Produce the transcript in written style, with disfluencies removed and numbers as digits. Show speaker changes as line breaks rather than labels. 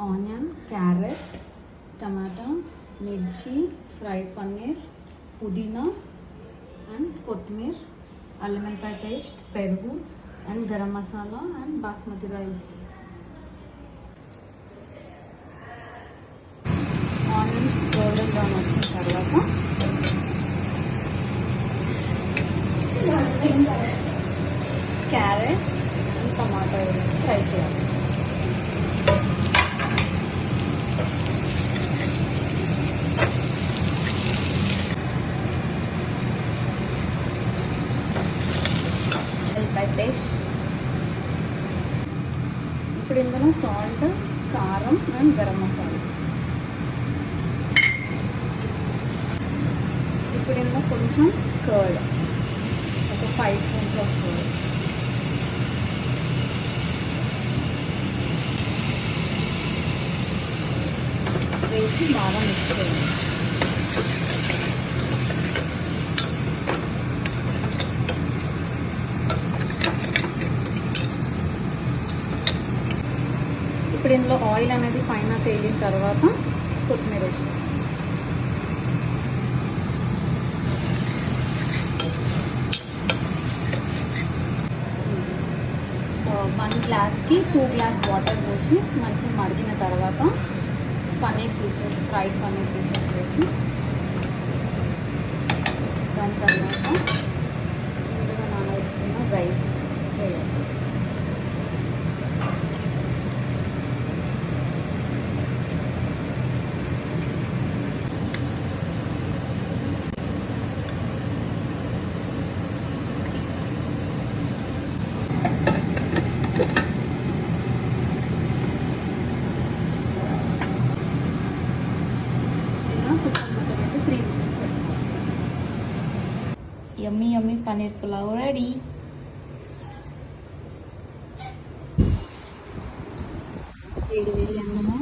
Onion, carrot, టమాటా, మిర్చి, fried paneer, పుదీనా and కొత్తిమీర, అల్లం వెల్లిపాయ పేస్ట్, పెరుగు and garam masala and basmati rice. Onions golden brown వచ్చిన తర్వాత క్యారెట్ అండ్ టమాటా వేసి ఫ్రై చేయాలి. వెల్లిపాయ పేస్ట్, ఇప్పుడు ఇందులో సాల్ట్, కారం అండ్ గరం మసాలా. ఇప్పుడు ఇందులో కొంచెం కర్డ్, ఒక 5 స్పూన్స్ ఆఫ్ కర్డ్. వేసి బాగా మిక్స్ చేయాలి. ఇప్పుడు ఇందులో ఆయిల్ అనేది పైన తేలిన తర్వాత కొత్తిమీర వేసి 1 గ్లాస్కి 2 గ్లాస్ వాటర్ పోసి మంచిగా మరిగిన తర్వాత paneer pieces, fried paneer pieces వేసి దాని తర్వాత ముందుగా నానబెట్టుకున్న రైస్ వేయాలి. యమ్మీ యమ్మీ పన్నీర్ పులావ్ రెడీ. వేడి వేడి అన్నము,